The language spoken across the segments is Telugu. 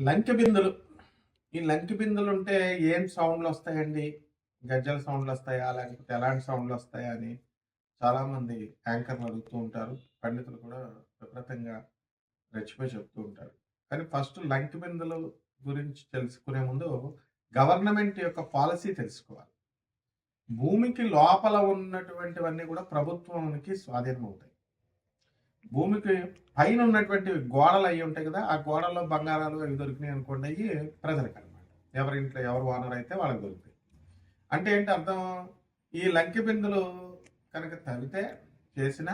లంకె బిందులు. ఈ లంకె బిందులు ఉంటే ఏం సౌండ్లు వస్తాయండి? గజ్జల సౌండ్లు వస్తాయా? లేకపోతే ఎలాంటి సౌండ్లు వస్తాయా అని చాలామంది యాంకర్లు అడుగుతూ ఉంటారు. పండితులు కూడా విపరీతంగా రెచ్చిపోయి చెప్తూ ఉంటారు. కానీ ఫస్ట్ లంకె బిందులు గురించి తెలుసుకునే ముందు గవర్నమెంట్ యొక్క పాలసీ తెలుసుకోవాలి. భూమికి లోపల ఉన్నటువంటివన్నీ కూడా ప్రభుత్వానికి స్వాధీనం అవుతాయి. భూమికి పైన ఉన్నటువంటి గోడలు అవి ఉంటాయి కదా, ఆ గోడల్లో బంగారాలు అవి దొరికినాయి అనుకోండి, అవి ప్రజలకు అనమాట. ఎవరి ఇంట్లో ఎవరు ఓనర్ అయితే వాళ్ళకి దొరుకుతాయి. అంటే ఏంటి అర్థం? ఈ లంకె బిందులు కనుక తవ్వితే చేసిన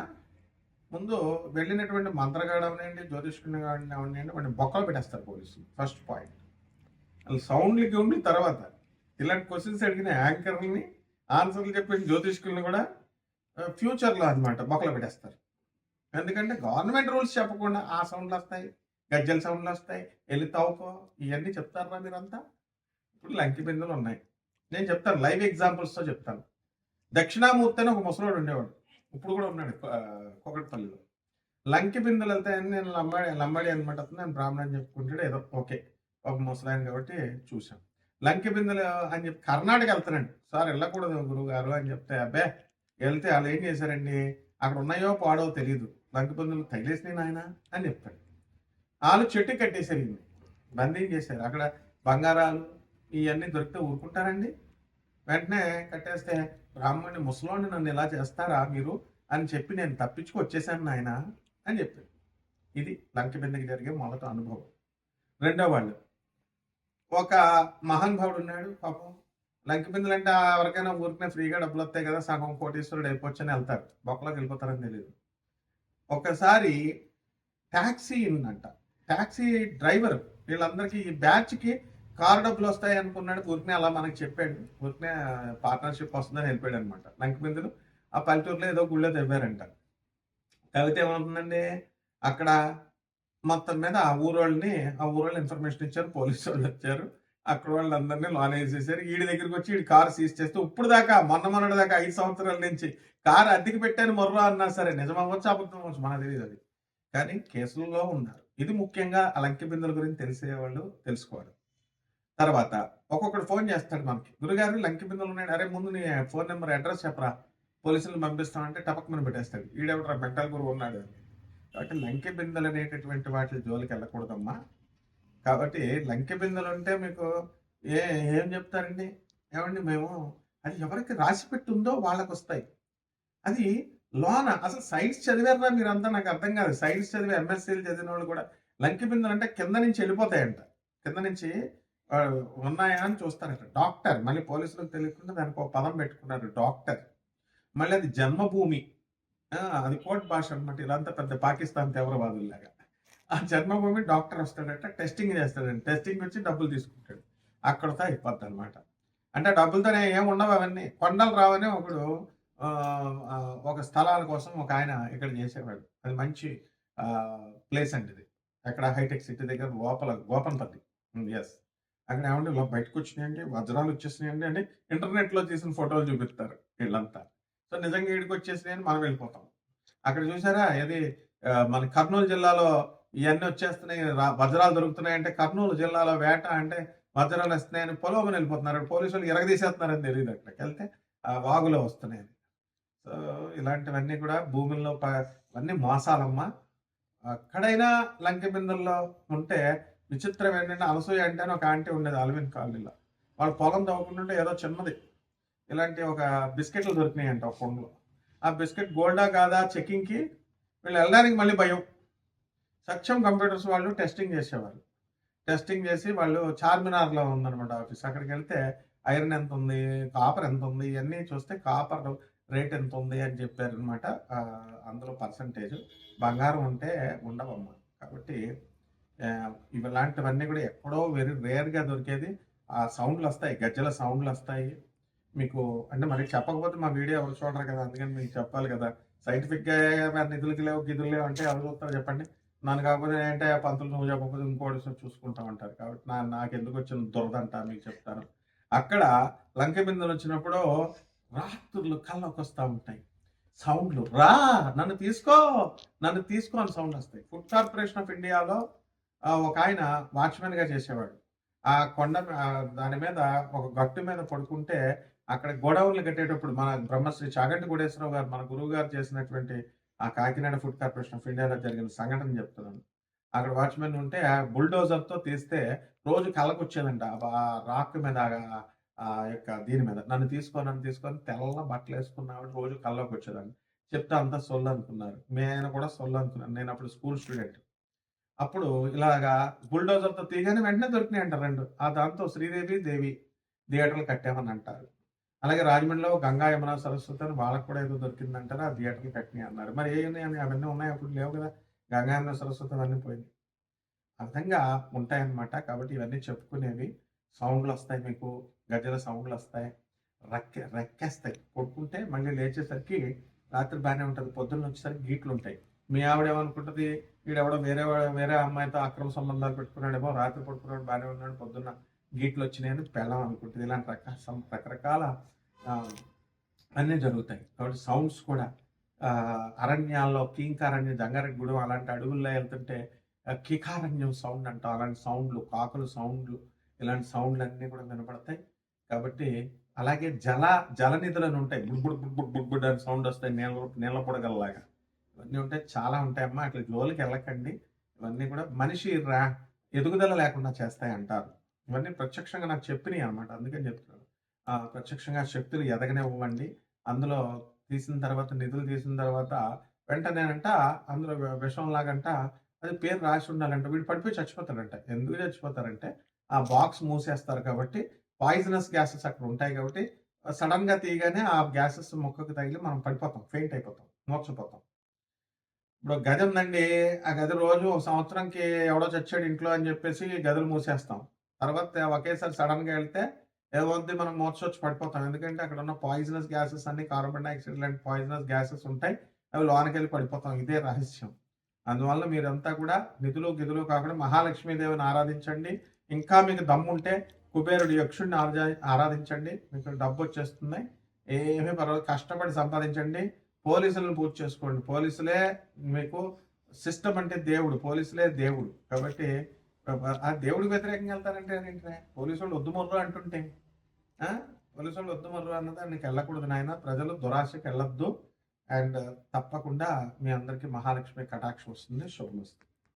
ముందు వెళ్ళినటువంటి మంత్రగాడు అవనండి, జ్యోతిష్కుని అవనండి, వాడిని బొక్కలు పెట్టేస్తారు పోలీసులు. First point. వాళ్ళు సౌండ్లకి ఉండి తర్వాత ఇలాంటి క్వశ్చన్స్ అడిగిన యాంకర్ని ఆన్సర్లు చెప్పిన జ్యోతిష్కుల్ని కూడా ఫ్యూచర్లో అనమాట బొక్కలు పెట్టేస్తారు. ఎందుకంటే గవర్నమెంట్ రూల్స్ చెప్పకుండా ఆ సౌండ్లు వస్తాయి, గజ్జల సౌండ్లు వస్తాయి, వెళ్ళి తవ్వుకో, ఇవన్నీ చెప్తారా మీరంతా? ఇప్పుడు లంకె బిందులు ఉన్నాయి. నేను చెప్తాను, లైవ్ ఎగ్జాంపుల్స్తో చెప్తాను. దక్షిణామూర్తి అని ఒక ముసలోడు ఉండేవాడు, ఇప్పుడు కూడా ఉన్నాడు కొకటిపల్లిలో. లంకె బిందులు వెళ్తాయని నేను లంబాడి అనమాట, నేను బ్రాహ్మణ అని చెప్పుకుంటాడు, ఏదో ఓకే ఒక ముసలాయన కాబట్టి చూశాను. లంకె బిందులు అని చెప్పి కర్ణాటక వెళ్తానండి. సార్ వెళ్ళకూడదు గురువు గారు అని చెప్తే, అబ్బే వెళ్తే వాళ్ళు ఏం చేశారండి, అక్కడ ఉన్నాయో పాడో తెలియదు, లంకె బిందులు తగిలేసినాయి నాయన అని చెప్తాడు. వాళ్ళు చెట్టు కట్టేశారు, ఇవి బందీ చేశారు. అక్కడ బంగారాలు ఇవన్నీ దొరికితే ఊరుకుంటారండి? వెంటనే కట్టేస్తే బ్రాహ్మణుని ముసలోని నన్ను ఇలా చేస్తారా మీరు అని చెప్పి నేను తప్పించుకు వచ్చేసాను నాయన అని చెప్పాడు. ఇది లంకె బిందెకి జరిగే మొదటి అనుభవం. రెండో వాళ్ళు, ఒక మహానుభావుడు ఉన్నాడు పాపం. లంకె బిందులు అంటే ఎవరికైనా ఊరికనే ఫ్రీగా డబ్బులు వస్తాయి కదా, సగం కోటీశ్వరుడు అయిపోవచ్చు అని వెళ్తారు, బొక్కలోకి వెళ్ళిపోతారని తెలియదు. ఒకసారి ట్యాక్సీ ఉందంట, ట్యాక్సీ డ్రైవర్ వీళ్ళందరికీ ఈ బ్యాచ్కి కారు డబ్బులు వస్తాయి అనుకున్నాడు, ఊరికనే అలా మనకి చెప్పాడు, ఊరికనే పార్ట్నర్షిప్ వస్తుందని వెళ్ళిపోయాడు అనమాట. లంకె బిందులు ఆ పల్లెటూరులో ఏదో గుళ్ళో తెవ్వారంట. తవ్వితే ఏమవుతుందండి, అక్కడ మొత్తం మీద ఆ ఊరోళ్ళు ఇన్ఫర్మేషన్ ఇచ్చారు, పోలీసు వాళ్ళు వచ్చారు, అక్కడ వాళ్ళందరినీ లోన్ వేసేసారు. వీడి దగ్గరికి వచ్చి వీడి కారు సీజ్ చేస్తే ఇప్పుడు దాకా మొన్నటి దాకా 5 సంవత్సరాల నుంచి కారు అద్దెకి పెట్టాను మొర్రో అన్నా సరే, నిజం అవ్వచ్చు అబద్ధం అవ్వచ్చు మనకు తెలియదు అది, కానీ కేసులలో ఉన్నారు. ఇది ముఖ్యంగా ఆ లంకె బిందుల గురించి తెలిసేవాళ్ళు తెలుసుకోవాలి. తర్వాత ఒక్కొక్కడు ఫోన్ చేస్తాడు మనకి, గురుగారు లంకె బిందులు ఉన్నాడు, అరే ముందు నీ ఫోన్ నెంబర్ అడ్రస్ చెప్పరా, పోలీసులను పంపిస్తామంటే టపక్ మీద పెట్టేస్తాడు, ఈడెవడరా మెంటల్ గురువు ఉన్నాడు అని. కాబట్టి లంకె బిందులు అనేటటువంటి వాటి జోలికి వెళ్ళకూడదమ్మా. కాబట్టి లంకె బిందులు ఉంటే మీకు ఏం చెప్తారండి, ఏమండి మేము అది ఎవరికి రాసి పెట్టుందో వాళ్ళకు వస్తాయి. అది లోన అసలు సైన్స్ చదివారా మీరంతా? నాకు అర్థం కాదు. సైన్స్ చదివి ఎంఎస్సీలు చదివిన వాళ్ళు కూడా లంకె బిందులు అంటే కింద నుంచి వెళ్ళిపోతాయంట, కింద నుంచి ఉన్నాయా అని చూస్తారట. డాక్టర్, మళ్ళీ పోలీసులకు తెలియకుండా దానికి ఒక పదం పెట్టుకున్నారు డాక్టర్. మళ్ళీ అది జన్మభూమి, అది కోట్ భాష అనమాట. ఇలాంతా పెద్ద పాకిస్తాన్ తీవ్రవాదుల్లాగా ఆ జన్మభూమి డాక్టర్ వస్తాడట, టెస్టింగ్ చేస్తాడంట, టెస్టింగ్ వచ్చి డబ్బులు తీసుకుంటాడు, అక్కడతో అయిపోద్ది అనమాట. అంటే డబ్బులతోనే ఏమి ఉండవు అవన్నీ. కొండలు రావని ఒకడు ఒక స్థలాల కోసం ఒక ఆయన ఇక్కడ చేసేవాడు, అది మంచి ప్లేస్ అండి ఇది, అక్కడ హైటెక్ సిటీ దగ్గర లోపల గోపన్పల్లి. ఎస్, అక్కడ ఏమంటే బయటకు వచ్చినాయండి, వజ్రాలు వచ్చేసినాయండి అని ఇంటర్నెట్లో తీసిన ఫోటోలు చూపిస్తారు వీళ్ళంతా. సో నిజంగా ఈడికి వచ్చేసినాయని మనం వెళ్ళిపోతాం. అక్కడ చూసారా, ఏది మన కర్నూలు జిల్లాలో ఇవన్నీ వచ్చేస్తున్నాయి, వజ్రాలు దొరుకుతున్నాయి అంటే, కర్నూలు జిల్లాలో వేట అంటే వజ్రాలు వస్తున్నాయని పొలవని వెళ్ళిపోతున్నారు, పోలీసులు ఎరగదీసేస్తున్నారని తెలియదు, అక్కడికి వెళ్తే ఆ వాగులో వస్తున్నాయని. సో ఇలాంటివన్నీ కూడా భూముల్లో అన్నీ మోసాలమ్మా. అక్కడైనా లంకె బిందుల్లో ఉంటే విచిత్రం ఏంటంటే, అనసూయ అంటే ఒక ఆంటీ ఉండేది అలవిన్ కాలనీలో, వాళ్ళు పొలం తవ్వుకుంటుంటే ఏదో చిన్నది ఇలాంటి ఒక బిస్కెట్లు దొరికినాయి అంట ఒక కొండలో. ఆ బిస్కెట్ గోల్డా కాదా చెకింగ్కి వీళ్ళు వెళ్ళడానికి మళ్ళీ భయం. సక్షం కంప్యూటర్స్ వాళ్ళు టెస్టింగ్ చేసేవాళ్ళు, టెస్టింగ్ చేసి వాళ్ళు చార్మినార్లో ఉందన్నమాట ఆఫీస్, అక్కడికి వెళ్తే ఐరన్ ఎంత ఉంది, కాపర్ ఎంత ఉంది, ఇవన్నీ చూస్తే కాపర్ రేట్ ఎంత ఉంది అని చెప్పారనమాట. అందులో పర్సంటేజ్ బంగారం ఉంటే ఉండవమ్మా. కాబట్టి ఇలాంటివన్నీ కూడా ఎక్కడో వెరీ రేర్గా దొరికేది. ఆ సౌండ్లు వస్తాయి, గజ్జల సౌండ్లు వస్తాయి మీకు. అంటే మరి చెప్పకపోతే మా వీడియో ఎవరు చూడరు కదా, అందుకని మీకు చెప్పాలి కదా. సైంటిఫిక్గా నిధులకి లేవు గిదులు లేవు అంటే ఎవరు చూస్తారు చెప్పండి? నన్ను కాకపోతే ఏంటంటే పంతులు నువ్వు చెప్పకపోతే ఇంకోటి చూసుకుంటా ఉంటారు. కాబట్టి నాకు ఎందుకు వచ్చిన దురదంట మీకు చెప్తాను. అక్కడ లంకె బిందులు వచ్చినప్పుడు రాత్రులు కళ్ళకు వస్తూ ఉంటాయి సౌండ్లు, రా నన్ను తీసుకో అని సౌండ్ వస్తాయి. ఫుడ్ కార్పొరేషన్ ఆఫ్ ఇండియాలో ఒక ఆయన వాచ్‌మెన్‌గా చేసేవాడు. ఆ కొండ దాని మీద ఒక గట్టు మీద పడుకుంటే అక్కడ గోడౌన్‌లు కట్టేటప్పుడు మన బ్రహ్మశ్రీ చాగంటి కోటేశ్వరరావు గారు మన గురువుగారు చేసినటువంటి ఆ కాకినాడ ఫుడ్ కార్పొరేషన్ ఆఫ్ ఇండియాలో జరిగిన సంఘటన చెప్తున్నాను. అక్కడ వాచ్‌మెన్ ఉంటే ఆ బుల్డోజర్‌తో తీస్తే రోజు కళ్ళకొచ్చేదంట. ఆ రాక్ మీద ఆ యొక్క దీని మీద నన్ను తీసుకొని తెల్ల బట్టలేసుకున్న ఆవిడ రోజు కల్లోకొచ్చేదంట. చెప్తే అంతా సొల్లనుకున్నారు. నేను కూడా సొల్లనుకున్నాను. నేనప్పుడు స్కూల్ స్టూడెంట్. అప్పుడు ఇలాగా బుల్డోజర్‌తో తీయగానే వెంటనే దొరికినాయంట 2. దాంతో శ్రీదేవి, దేవి థియేటర్‌లు కట్టామని అంటారు. అలాగే రాజమండ్రిలో గంగా, యమున, సరస్వతి అని వాళ్ళకి కూడా ఏదో దొరికిందంటారు. ఆ థియేటర్‌లు కట్టినాయి అన్నారు. మరి ఏయున్నాయని అవన్నీ ఉన్నాయి అప్పుడు లేవు కదా! గంగా, యమున, సరస్వతి అవన్నీ పోయినాయి. ఆ విధంగా ఉంటాయన్నమాట. కాబట్టి ఇవన్నీ చెప్పుకునేవి. సౌండ్‌లొస్తాయి మీకు. గజ్జెల సౌండ్‌లొస్తాయి. రెక్కేస్తాయి. పడుకుంటే మళ్ళీ లేచేసరికి రాత్రి బానే ఉంటది. పొద్దున్నొచ్చేసరికి గీట్లుంటాయి. మీ ఆవిడేమనుకుంటది, ఈడెవడో వేరే అమ్మాయితో అక్రమ సంబంధాలు పెట్టుకున్నాడేమో, రాత్రి పడుకున్నాడు బానే ఉన్నాడు, పొద్దున్న గీట్లొచ్చినాయని పెళ్ళాం అనుకుంటది. ఇలాంటి రకరకాల ఆహ్, అన్నీ జరుగుతాయి. కాబట్టి సౌండ్స్ కూడా అరణ్యాల్లో కీంకారణ్యం, జంగారెడ్డిగూడెం అలాంటి అడవుల్లో ఎళ్తుంటే కీకారణ్యం సౌండ్ అంటాం. అలాంటి సౌండ్‌లు, కాకుల సౌండ్‌లు, ఇలాంటి సౌండ్‌లన్నీ కూడా వినపడతాయి. కాబట్టి అలాగే జలనిధులని ఉంటాయి. బుడ్ బుడ్ బుడ్ బుడ్ బుడ్ అని సౌండొస్తాయి నీళ్ళ బుడగల్లాగా. ఇవన్నీ ఉంటాయి. చాలా ఉంటాయమ్మా. అట్ల జోలికెళ్ళకండి. ఇవన్నీ కూడా మనిషి ఎదుగుదల లేకుండా చేస్తాయంటారు. ఇవన్నీ ప్రత్యక్షంగా నాకు చెప్పినియనమాట. అందుకని చెప్తున్నాను. ప్రత్యక్షంగా శక్తులు ఎదగనివ్వండి. అందులో నిధులు తీసిన తర్వాత వెంటనేనంట అందులో విషంలాగంట అది పేరు రాసి ఉండాలంట. వీడు పడిపోయి చచ్చిపోతాడంట. ఎందుకు చచ్చిపోతారంటే ఆ బాక్స్ మూసేస్తారు కాబట్టి పాయిజనస్ గ్యాసెస్ అక్కడ ఉంటాయి కాబట్టి సడెన్‌గా తీయగానే ఆ గ్యాసెస్ ముక్కకు తగిలి మనం పడిపోతాం. ఫెయింట్ అయిపోతాం. మూర్ఛపోతాం. ఇప్పుడు గది ఉందండి. ఆ గది రోజు ఒక సంవత్సరంకి ఎవడో చచ్చాడు ఇంట్లో అని చెప్పేసి గదులు మూసేస్తాం. తర్వాత ఒకేసారి సడెన్‌గా ఎళ్తే ఏమవుద్ది మనం మూర్ఛొచ్చి పడిపోతాం. ఎందుకంటే అక్కడ ఉన్న పాయిజనస్ గ్యాసెస్ అన్ని కార్బన్ డయాక్సైడ్ లాంటి పాయిజనస్ గ్యాసెస్ ఉంటాయి. అవి లోనకెళ్ళి పడిపోతాం. ఇదే రహస్యం. అందువల్ల మీరంతా కూడా నిధులు కాకుండా మహాలక్ష్మీదేవిని ఆరాధించండి. ఇంకా మీకు దమ్ముంటే కుబేరుడు యక్షుడిని ఆరాధించండి. మీకు డబ్బొచ్చేస్తుంది. ఏమీ పర్వాలేదు. కష్టపడి సంపాదించండి. పోలీసులను పూజ చేసుకోండి. పోలీసులే మీకు సిస్టమ్ అంటే దేవుడు. పోలీసులే దేవుడు. కాబట్టి ఆ దేవుడికి వ్యతిరేకంగా వెళ్తారంటే ఏంటి? పోలీసోళ్ళు వద్దు మొర్రు అంటుంటే ఆ! పోలీసోళ్ళు వద్దు మొర్రు అన్నదానికి వెళ్ళకూడదు నాయన. ప్రజలు దురాశకి వెళ్ళొద్దు. అండ్ తప్పకుండా మీ అందరికీ మహాలక్ష్మి కటాక్షం వస్తుంది. శుభమస్తు.